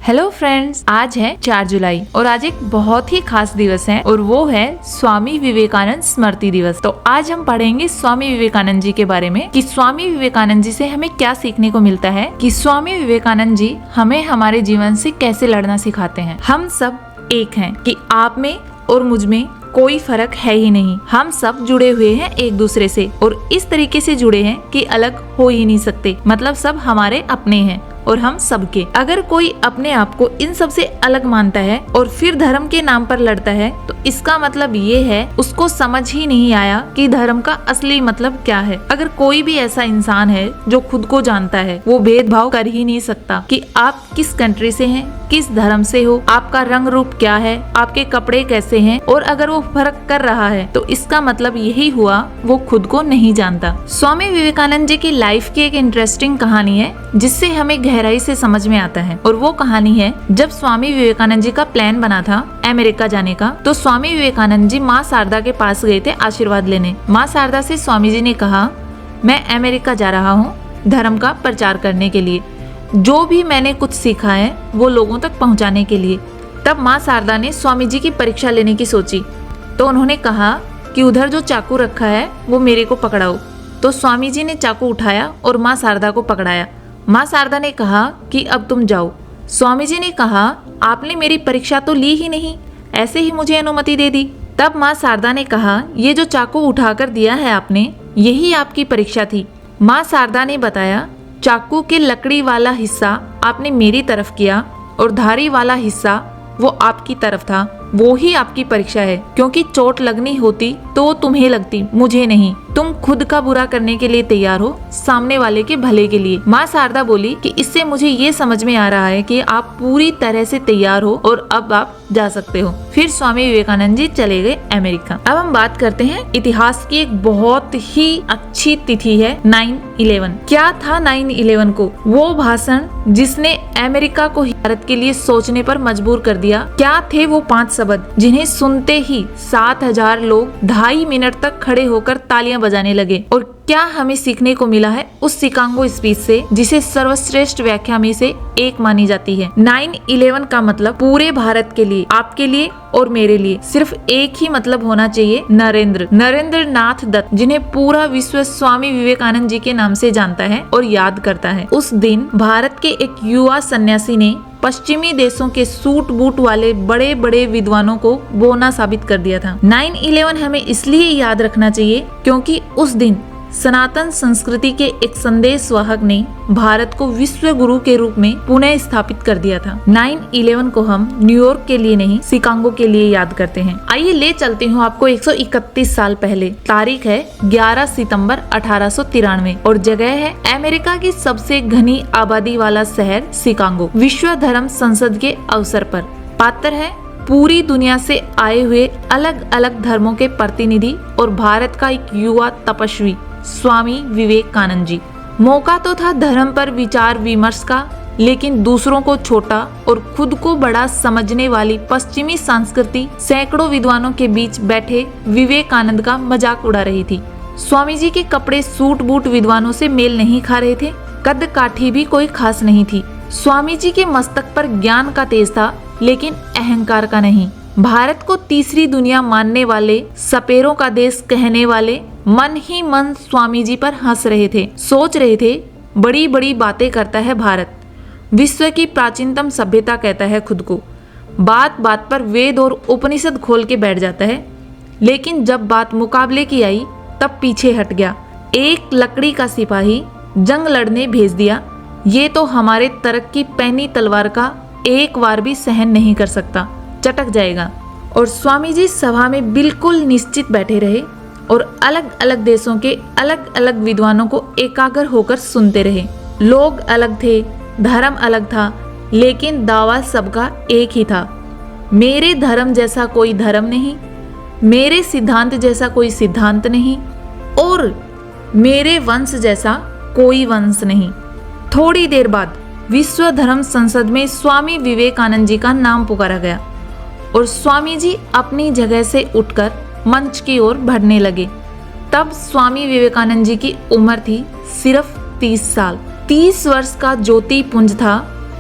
Hello friends, आज है 4 जुलाई और आज एक बहुत ही खास दिवस है और वो है स्वामी विवेकानंद स्मृति दिवस। तो आज हम पढ़ेंगे स्वामी विवेकानंद जी के बारे में कि स्वामी विवेकानंद जी से हमें क्या सीखने को मिलता है, कि स्वामी विवेकानंद जी हमें हमारे जीवन से कैसे लड़ना सिखाते हैं। हम सब एक हैं, कि आप में और मुझ में कोई फर्क है ही नहीं। हम सब जुड़े हुए हैं एक दूसरे से और इस तरीके से जुड़े हैं कि अलग हो ही नहीं सकते। मतलब सब हमारे अपने हैं और हम सबके। अगर कोई अपने आप को इन सब से अलग मानता है और फिर धर्म के नाम पर लड़ता है तो इसका मतलब ये है उसको समझ ही नहीं आया कि धर्म का असली मतलब क्या है। अगर कोई भी ऐसा इंसान है जो खुद को जानता है, वो भेदभाव कर ही नहीं सकता कि आप किस कंट्री से हैं, किस धर्म से हो, आपका रंग रूप क्या है, आपके कपड़े कैसे हैं। और अगर वो फर्क कर रहा है तो इसका मतलब यही हुआ वो खुद को नहीं जानता। स्वामी विवेकानंद जी की लाइफ की एक इंटरेस्टिंग कहानी है जिससे हमें गहराई से समझ में आता है। और वो कहानी है, जब स्वामी विवेकानंद जी का प्लान बना था अमेरिका जाने का, तो स्वामी विवेकानंद जी माँ शारदा के पास गए थे आशीर्वाद लेने। माँ शारदा से स्वामी जी ने कहा, मैं अमेरिका जा रहा हूँ धर्म का प्रचार करने के लिए, जो भी मैंने कुछ सीखा है वो लोगों तक पहुँचाने के लिए। तब माँ शारदा ने स्वामी जी की परीक्षा लेने की सोची, तो उन्होंने कहा कि उधर जो चाकू रखा है वो मेरे को पकड़ाओ। तो स्वामी जी ने चाकू उठाया और माँ शारदा को पकड़ाया। माँ शारदा ने कहा कि अब तुम जाओ। स्वामी जी ने कहा, आपने मेरी परीक्षा तो ली ही नहीं, ऐसे ही मुझे अनुमति दे दी। तब माँ शारदा ने कहा, ये जो चाकू उठाकर दिया है आपने, यही आपकी परीक्षा थी। माँ शारदा ने बताया, चाकू के लकड़ी वाला हिस्सा आपने मेरी तरफ किया और धारी वाला हिस्सा वो आपकी तरफ था, वो ही आपकी परीक्षा है। क्योंकि चोट लगनी होती तो वो तुम्हें लगती, मुझे नहीं। तुम खुद का बुरा करने के लिए तैयार हो, सामने वाले के भले के लिए। माँ शारदा बोली कि इससे मुझे ये समझ में आ रहा है कि आप पूरी तरह से तैयार हो और अब आप जा सकते हो। फिर स्वामी विवेकानंद जी चले गए अमेरिका। अब हम बात करते हैं इतिहास की एक बहुत ही अच्छी तिथि है 9/11। क्या था 9/11 को? वो भाषण जिसने अमेरिका को भारत के लिए सोचने पर मजबूर कर दिया। क्या थे वो 5 शब्द जिन्हें सुनते ही 7,000 लोग 2.5 मिनट तक खड़े होकर तालियां बजाने लगे। और क्या हमें सीखने को मिला है उस शिकागो स्पीच से, जिसे सर्वश्रेष्ठ व्याख्या में से एक मानी जाती है। 9/11 का मतलब पूरे भारत के लिए, आपके लिए और मेरे लिए सिर्फ एक ही मतलब होना चाहिए, नरेंद्र नाथ दत्त, जिन्हें पूरा विश्व स्वामी विवेकानंद जी के नाम से जानता है और याद करता है। उस दिन भारत के एक युवा सन्यासी ने पश्चिमी देशों के सूट बूट वाले बड़े बड़े विद्वानों को बोना साबित कर दिया था। 9/11 हमें इसलिए याद रखना चाहिए क्योंकि उस दिन सनातन संस्कृति के एक संदेश वाहक ने भारत को विश्व गुरु के रूप में पुनः स्थापित कर दिया था। 9/11 को हम न्यूयॉर्क के लिए नहीं, शिकागो के लिए याद करते हैं। आइए ले चलती हूँ आपको 131 साल पहले। तारीख है 11 सितंबर 1893 और जगह है अमेरिका की सबसे घनी आबादी वाला शहर शिकागो। विश्व धर्म संसद के अवसर पर पात्र है पूरी दुनिया से आए हुए अलग अलग धर्मों के प्रतिनिधि और भारत का एक युवा तपस्वी स्वामी विवेकानंद जी। मौका तो था धर्म पर विचार विमर्श का, लेकिन दूसरों को छोटा और खुद को बड़ा समझने वाली पश्चिमी संस्कृति सैकड़ों विद्वानों के बीच बैठे विवेकानंद का मजाक उड़ा रही थी। स्वामी जी के कपड़े सूट बूट विद्वानों से मेल नहीं खा रहे थे, कद काठी भी कोई खास नहीं थी। स्वामी जी के मस्तक पर ज्ञान का तेज था, लेकिन अहंकार का नहीं। भारत को तीसरी दुनिया मानने वाले, सपेरों का देश कहने वाले मन ही मन स्वामी जी पर हंस रहे थे, सोच रहे थे बड़ी बड़ी बातें करता है भारत, विश्व की प्राचीनतम सभ्यता कहता है खुद को, बात बात पर वेद और उपनिषद खोल के बैठ जाता है। लेकिन जब बात मुकाबले की आई तब पीछे हट गया। एक लकड़ी का सिपाही जंग लड़ने भेज दिया, ये तो हमारे तरक्की पैनी तलवार का एक बार भी सहन नहीं कर सकता, चटक जाएगा। और स्वामी जी सभा में बिल्कुल निश्चित बैठे रहे और अलग अलग देशों के अलग अलग विद्वानों को एकाग्र होकर सुनते रहे। लोग अलग थे, धर्म अलग था, लेकिन दावा सबका एक ही था, मेरे धर्म जैसा कोई धर्म नहीं, मेरे सिद्धांत जैसा कोई सिद्धांत नहीं और मेरे वंश जैसा कोई वंश नहीं। थोड़ी देर बाद विश्व धर्म संसद में स्वामी विवेकानंद जी का नाम पुकारा गया और स्वामी जी अपनी जगह से उठकर मंच की ओर बढ़ने लगे। तब स्वामी विवेकानंद जी की उम्र थी सिर्फ 30 साल। 30 वर्ष का ज्योति पुंज था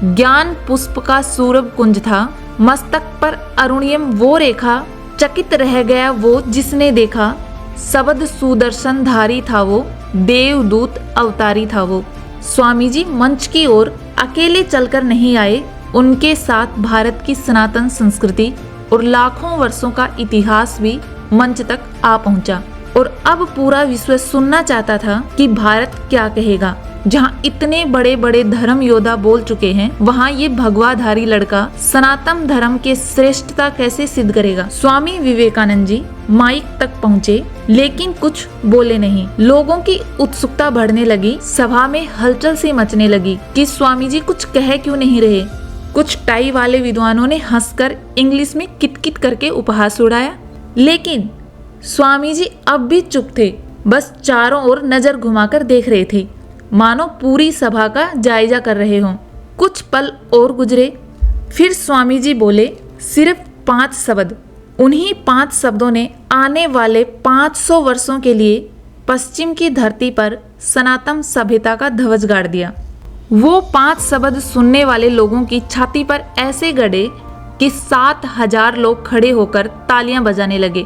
ज्ञान पुष्प का सूरभ कुंज था, मस्तक पर अरुणियम वो रेखा, चकित रह गया वो जिसने देखा, शब्द सुदर्शन धारी था वो, देवदूत अवतारी था वो। स्वामी जी मंच की ओर अकेले चलकर नहीं आए, उनके साथ भारत की सनातन संस्कृति और लाखों वर्षों का इतिहास भी मंच तक आ पहुंचा। और अब पूरा विश्व सुनना चाहता था कि भारत क्या कहेगा। जहां इतने बड़े बड़े धर्म योद्धा बोल चुके हैं, वहां ये भगवाधारी लड़का सनातन धर्म के श्रेष्ठता कैसे सिद्ध करेगा। स्वामी विवेकानंद जी माइक तक पहुंचे, लेकिन कुछ बोले नहीं। लोगों की उत्सुकता बढ़ने लगी, सभा में हलचल सी मचने लगी कि स्वामी जी कुछ कह क्यों नहीं रहे। कुछ टाई वाले विद्वानों ने हंसकर इंग्लिश में किटकिट करके उपहास उड़ाया, लेकिन स्वामी जी अब भी चुप थे, बस चारों ओर नजर घुमाकर देख रहे थे, मानो पूरी सभा का जायजा कर रहे हों। कुछ पल और गुजरे, फिर स्वामी जी बोले, सिर्फ 5 शब्द। उन्हीं 5 शब्दों ने आने वाले 500 वर्षों के लिए पश्चिम की धरती पर सनातन सभ्यता का ध्वज गाड़ दिया। वो 5 शब्द सुनने वाले लोगों की छाती पर ऐसे गड़े कि 7000 लोग खड़े होकर तालियां बजाने लगे।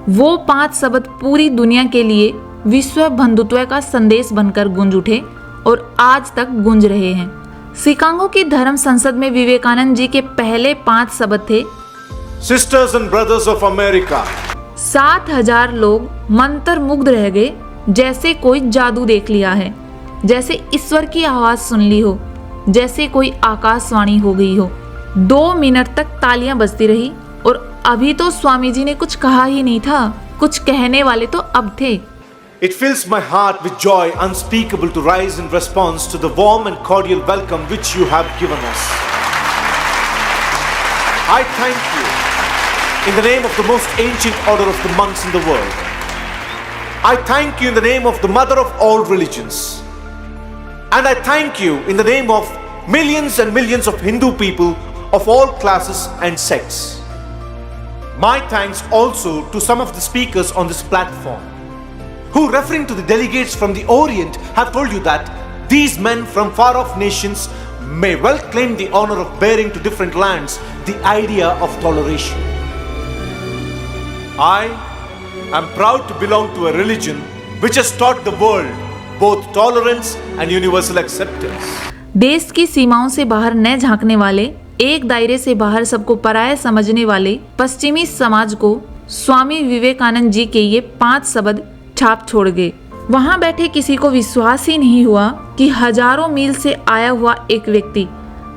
वो 5 शब्द पूरी दुनिया के लिए विश्व बंधुत्व का संदेश बनकर गूंज उठे और आज तक गूंज रहे हैं। शिकागो की धर्म संसद में विवेकानंद जी के पहले 5 शब्द थे, sisters and brothers of America. 7000 लोग मंत्रमुग्ध रह गए, जैसे कोई जादू देख लिया है, जैसे ईश्वर की आवाज सुन ली हो, जैसे कोई आकाशवाणी हो गई हो। 2 मिनट तक तालियां बजती रही और अभी तो स्वामी जी ने कुछ कहा ही नहीं था, कुछ कहने वाले तो अब थे। It fills my heart with joy unspeakable to rise in response to the warm and cordial welcome which you have given us. I thank you in the name of the most ancient order of the monks in the world. I thank you in the name of the mother of all religions. And I thank you in the name of millions and millions of Hindu people of all classes and sects. My thanks also to some of the speakers on this platform, who, referring to the delegates from the Orient, have told you that these men from far-off nations may well claim the honor of bearing to different lands the idea of toleration. I am proud to belong to a religion which has taught the world both tolerance and universal acceptance. देश की सीमाओं से बाहर न झांकने वाले, एक दायरे से बाहर सबको पराया समझने वाले पश्चिमी समाज को स्वामी विवेकानंद जी के ये 5 शब्द छाप छोड़ गए। वहां बैठे किसी को विश्वास ही नहीं हुआ कि हजारों मील से आया हुआ एक व्यक्ति,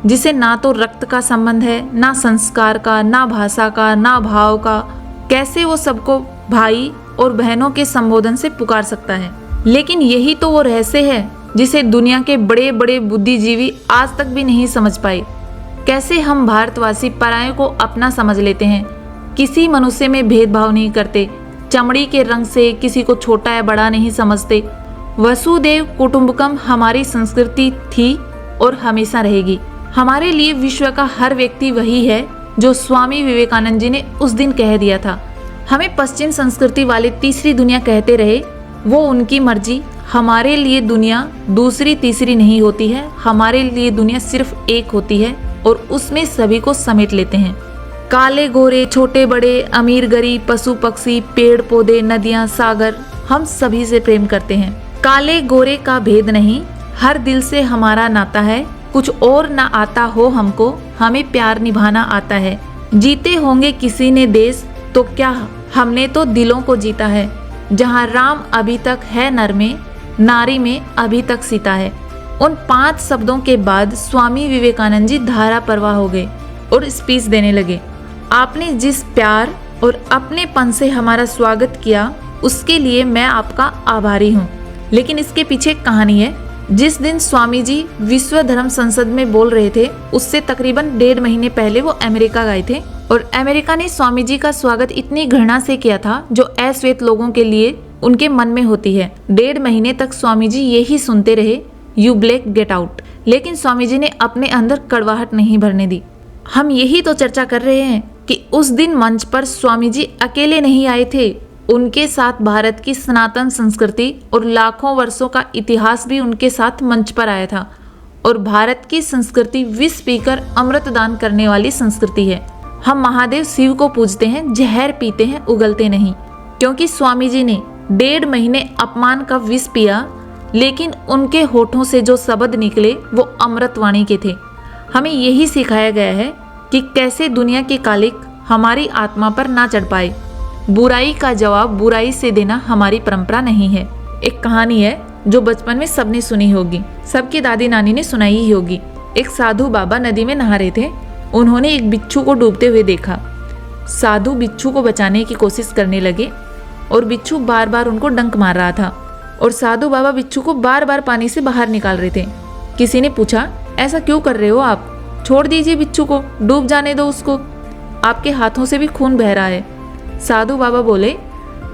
जिसे ना तो रक्त का संबंध है, ना संस्कार का, ना भाषा का, ना भाव का, कैसे वो सबको भाई और बहनों के संबोधन से पुकार सकता है। लेकिन यही तो वो रहस्य है जिसे दुनिया के बड़े बड़े बुद्धिजीवी आज तक भी नहीं समझ पाए। कैसे हम भारतवासी परायों को अपना समझ लेते हैं, किसी मनुष्य में भेदभाव नहीं करते, चमड़ी के रंग से किसी को छोटा या बड़ा नहीं समझते। वसुदेव कुटुंबकम हमारी संस्कृति थी और हमेशा रहेगी। हमारे लिए विश्व का हर व्यक्ति वही है जो स्वामी विवेकानंद जी ने उस दिन कह दिया था। हमें पश्चिम संस्कृति वाले तीसरी दुनिया कहते रहे, वो उनकी मर्जी। हमारे लिए दुनिया दूसरी तीसरी नहीं होती है, हमारे लिए दुनिया सिर्फ एक होती है और उसमें सभी को समेट लेते हैं। काले गोरे, छोटे बड़े, अमीर गरीब, पशु पक्षी, पेड़ पौधे, नदियां, सागर, हम सभी से प्रेम करते हैं। काले गोरे का भेद नहीं, हर दिल से हमारा नाता है। कुछ और ना आता हो हमको, हमें प्यार निभाना आता है। जीते होंगे किसी ने देश तो क्या, हमने तो दिलों को जीता है। जहाँ राम अभी तक है नर में, नारी में अभी तक सीता है। उन 5 शब्दों के बाद स्वामी विवेकानंद जी धारा प्रवाह हो गए और स्पीच देने लगे। आपने जिस प्यार और अपनेपन से हमारा स्वागत किया, उसके लिए मैं आपका आभारी हूँ। लेकिन इसके पीछे एक कहानी है। जिस दिन स्वामी जी विश्व धर्म संसद में बोल रहे थे, उससे तकरीबन 1.5 महीने पहले वो अमेरिका गए थे और अमेरिका ने स्वामी जी का स्वागत इतनी घृणा से किया था जो अश्वेत लोगों के लिए उनके मन में होती है। 1.5 महीने तक स्वामी जी यही सुनते रहे, यू ब्लैक गेट आउट। लेकिन स्वामी जी ने अपने अंदर कड़वाहट नहीं भरने दी। हम यही तो चर्चा कर रहे हैं कि उस दिन मंच पर स्वामी जी अकेले नहीं आए थे, उनके साथ भारत की सनातन संस्कृति और लाखों वर्षों का इतिहास भी उनके साथ मंच पर आया था। और भारत की संस्कृति विष पीकर अमृत दान करने वाली संस्कृति है। हम महादेव शिव को पूजते हैं, जहर पीते हैं, उगलते नहीं। क्योंकि स्वामी जी ने 1.5 महीने अपमान का विष पिया, लेकिन उनके होठों से जो शब्द निकले वो अमृत वाणी के थे। हमें यही सिखाया गया है कि कैसे दुनिया की कालिक हमारी आत्मा पर ना चढ़ पाए। बुराई का जवाब बुराई से देना हमारी परंपरा नहीं है। एक कहानी है जो बचपन में सबने सुनी होगी, सबकी दादी नानी ने सुनाई ही होगी। एक साधु बाबा नदी में नहा रहे थे। उन्होंने एक बिच्छू को डूबते हुए देखा। साधु बिच्छू को बचाने की कोशिश करने लगे और बिच्छू बार बार उनको डंक मार रहा था और साधु बाबा बिच्छू को बार बार पानी से बाहर निकाल रहे थे। किसी ने पूछा, ऐसा क्यों कर रहे हो आप? छोड़ दीजिए बिच्छू को, डूब जाने दो उसको, आपके हाथों से भी खून बह रहा है। साधु बाबा बोले,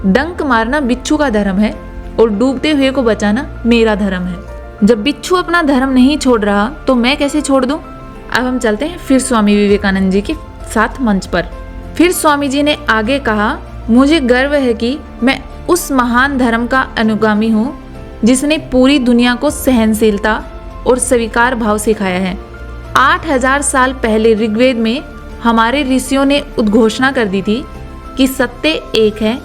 डंक मारना बिच्छू का धर्म है और डूबते हुए को बचाना मेरा धर्म है। जब बिच्छू अपना धर्म नहीं छोड़ रहा तो मैं कैसे छोड़ दूं? अब हम चलते हैं फिर स्वामी विवेकानंद जी के साथ मंच पर। फिर स्वामी जी ने आगे कहा, मुझे गर्व है कि मैं उस महान धर्म का अनुगामी हूँ जिसने पूरी दुनिया को सहनशीलता और स्वीकार भाव सिखाया है। 8000 साल पहले ऋग्वेद में हमारे ऋषियों ने उद्घोषणा कर दी थी कि सत्य एक है,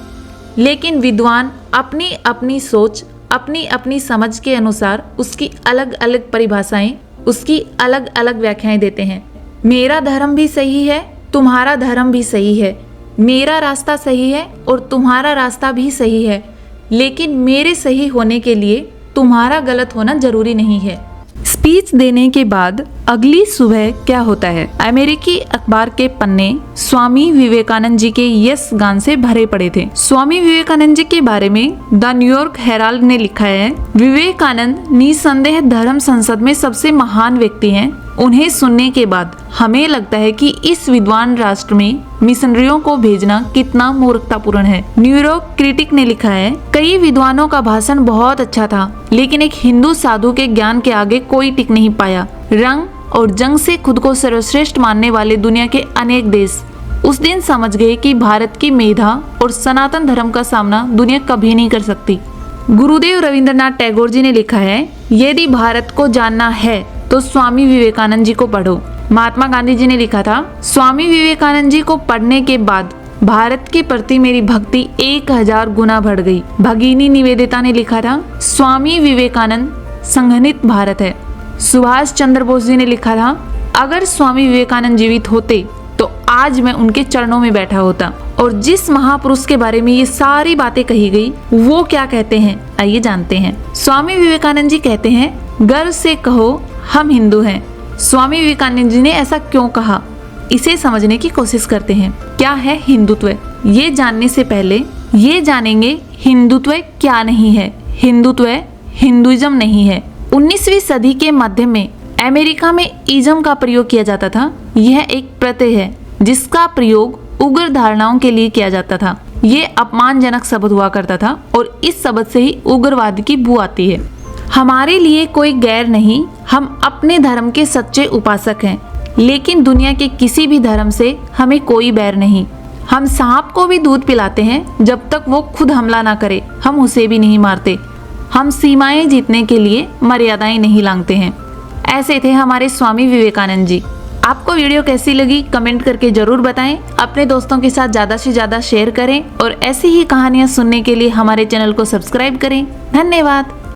लेकिन विद्वान अपनी अपनी सोच, अपनी अपनी समझ के अनुसार उसकी अलग अलग परिभाषाएं, उसकी अलग अलग व्याख्याएं देते हैं। मेरा धर्म भी सही है, तुम्हारा धर्म भी सही है, मेरा रास्ता सही है और तुम्हारा रास्ता भी सही है, लेकिन मेरे सही होने के लिए तुम्हारा गलत होना जरूरी नहीं है। स्पीच देने के बाद अगली सुबह क्या होता है? अमेरिकी अखबार के पन्ने स्वामी विवेकानंद जी के यश गान से भरे पड़े थे। स्वामी विवेकानंद जी के बारे में द न्यूयॉर्क हेराल्ड ने लिखा है, विवेकानंद निसंदेह धर्म संसद में सबसे महान व्यक्ति हैं। उन्हें सुनने के बाद हमें लगता है कि इस विद्वान राष्ट्र में मिशनरियों को भेजना कितना मूर्खतापूर्ण है। न्यूयॉर्क क्रिटिक ने लिखा है, कई विद्वानों का भाषण बहुत अच्छा था, लेकिन एक हिंदू साधु के ज्ञान के आगे कोई टिक नहीं पाया। रंग और जंग से खुद को सर्वश्रेष्ठ मानने वाले दुनिया के अनेक देश उस दिन समझ गए कि भारत की मेधा और सनातन धर्म का सामना दुनिया कभी नहीं कर सकती। गुरुदेव रविंद्रनाथ टैगोर जी ने लिखा है, यदि भारत को जानना है तो स्वामी विवेकानंद जी को पढ़ो। महात्मा गांधी जी ने लिखा था, स्वामी विवेकानंद जी को पढ़ने के बाद भारत के प्रति मेरी भक्ति 1000 गुना बढ़ गई। भगिनी निवेदिता ने लिखा था, स्वामी विवेकानंद संघनित भारत है। सुभाष चंद्र बोस जी ने लिखा था, अगर स्वामी विवेकानंद जीवित होते तो आज मैं उनके चरणों में बैठा होता। और जिस महापुरुष के बारे में ये सारी बातें कही गई वो क्या कहते हैं, आइए जानते हैं। स्वामी विवेकानंद जी कहते हैं, गर्व से कहो हम हिंदू हैं। स्वामी विवेकानंद जी ने ऐसा क्यों कहा, इसे समझने की कोशिश करते हैं। क्या है हिंदुत्व? ये जानने से पहले ये जानेंगे हिंदुत्व क्या नहीं है। हिंदुत्व हिंदुइज्म नहीं है। 19वीं सदी के मध्य में अमेरिका में इज्म का प्रयोग किया जाता था। यह एक प्रत्यय है जिसका प्रयोग उग्र धारणाओं के लिए किया जाता था। ये अपमानजनक शब्द हुआ करता था और इस शब्द से ही उग्रवाद की बू आती है। हमारे लिए कोई गैर नहीं, हम अपने धर्म के सच्चे उपासक हैं, लेकिन दुनिया के किसी भी धर्म से हमें कोई बैर नहीं। हम सांप को भी दूध पिलाते हैं, जब तक वो खुद हमला ना करे हम उसे भी नहीं मारते। हम सीमाएं जीतने के लिए मर्यादाएं नहीं लांघते हैं। ऐसे थे हमारे स्वामी विवेकानंद जी। आपको वीडियो कैसी लगी कमेंट करके जरूर बताएं। अपने दोस्तों के साथ ज़्यादा से ज़्यादा शेयर करें और ऐसी ही कहानियाँ सुनने के लिए हमारे चैनल को सब्सक्राइब करें। धन्यवाद।